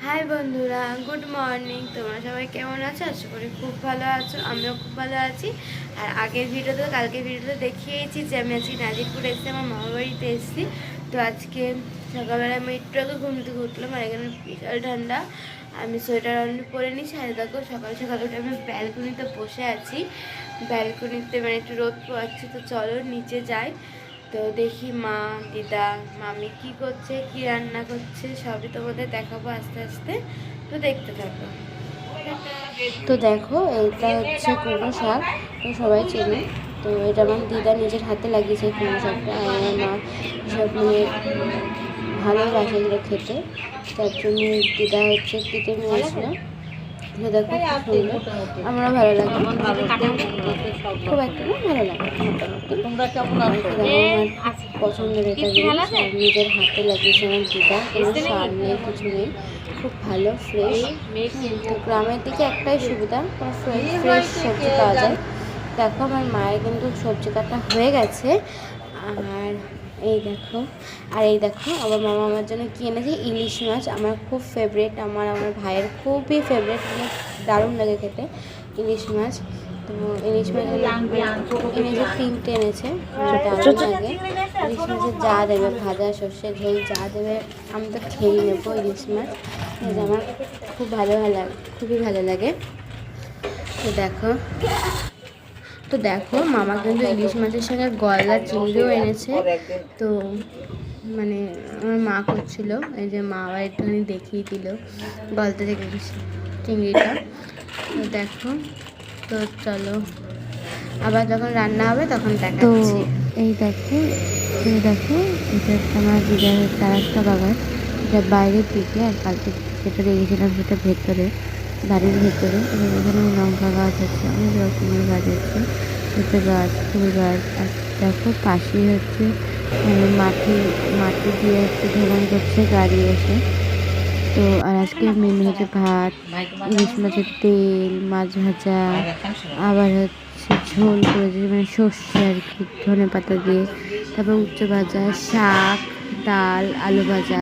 High বন্ধুরা, good morning. তোমরা সবাই কেমন আছো? আশা করি খুব ভালো আছো। আমিও খুব ভালো আছি। আর কালকে ভিডিওতে দেখিয়েছি যে আমি আজকে নাজিরপুর এসেছি, আমার মামা বাড়িতে এসেছি। তো আজকে সকালবেলা আমি একটু আগে ঘুম থেকে উঠলাম, আর এখানে বিশাল ঠান্ডা। আমি সোয়েটার অলরেডি পরে নিয়েছি। আর দেখো সকাল সকাল উঠে আমি ব্যালকনিতে বসে আছি। ব্যালকনিতে মানে একটু রোদ পোয়াচ্ছি। তো চলো নিচে যাই। তো দেখি মা, দিদা, মামি কি করছে, কি রান্না করছে, সবই তোমাদের দেখাবো আস্তে আস্তে। তো দেখতে থাকো। তো দেখো, এটা হচ্ছে কুমড়ো শাক। তো সবাই চেনে। তো এটা আমার দিদা নিজের হাতে লাগিয়েছে কুমড়ো শাকটা। আর আমার মা সব মানে ভালোবাসে এগুলো খেতে, তার জন্য দিদা হচ্ছে কেটে নিয়ে আসলো। দেখো খুব সুন্দর, আমরা ভালো লাগে, খুব একটা না, ভালো লাগে মোটামুটি। আমার পছন্দের এটা জিনিস। আর নিজের হাতে লাগিয়েছে আমার দিদা, কোনো সার নেই, কিছু নেই, খুব ভালো ফ্রেশ। তো গ্রামের দিকে একটাই সুবিধা, কোনো ফ্রেশ সবজি পাওয়া যায়। দেখো আমার মায়ের কিন্তু সবজি কাটা হয়ে গেছে। আর এই দেখো আমার মামা আমার জন্য কি এনেছে, ইলিশ মাছ। আমার খুব ফেভারিট, আমার ভাইয়ের খুবই ফেভারিট, মানে দারুণ লাগে খেতে ইলিশ মাছ। তো ইলিশ মাছ এনেছে, 3টে এনেছে, দারুণ লাগে। ইলিশ মাছের যা দেবে, ভাজা, সর্ষে ঝোল যা দেবে, আমি তো খেয়ে নেবো ইলিশ মাছ। আমার খুব খুবই ভালো লাগে। তো দেখো মামা কিন্তু ইলিশ মাছের সঙ্গে গলদা চিংড়িও এনেছে। তো মানে আমার মা করছিল, এই যে মা আবার একটুখানি দেখিয়ে দিল গলদা চিংড়িটা। তো দেখো, তো চলো আবার যখন রান্না হবে তখন দেখাচ্ছি। এটা আমার দিদার তার একটা বাগান, এটা বাইরের দিকে, আর কালকে যেটা রেখেছিলাম সেটা ভেতরে, বাড়ির ভেতরে। এখানে লঙ্কা গাছ আছে, অনেক রকমের গাছ আছে, পেঁপে গাছ, ফুল গাছ। আর দেখো পাশেই হচ্ছে মাটি দিয়ে হচ্ছে ধোঁয়ান করছে গাড়ি এসে। তো আর আজকে মেনু হচ্ছে ভাত, ইলিশ মাছের তেল, মাছ ভাজা, আবার হচ্ছে ঝোল করেছে মানে সর্ষে আর কি, ধনে পাতা দিয়ে, তারপর উচ্চ ভাজা, শাক, ডাল, আলু ভাজা।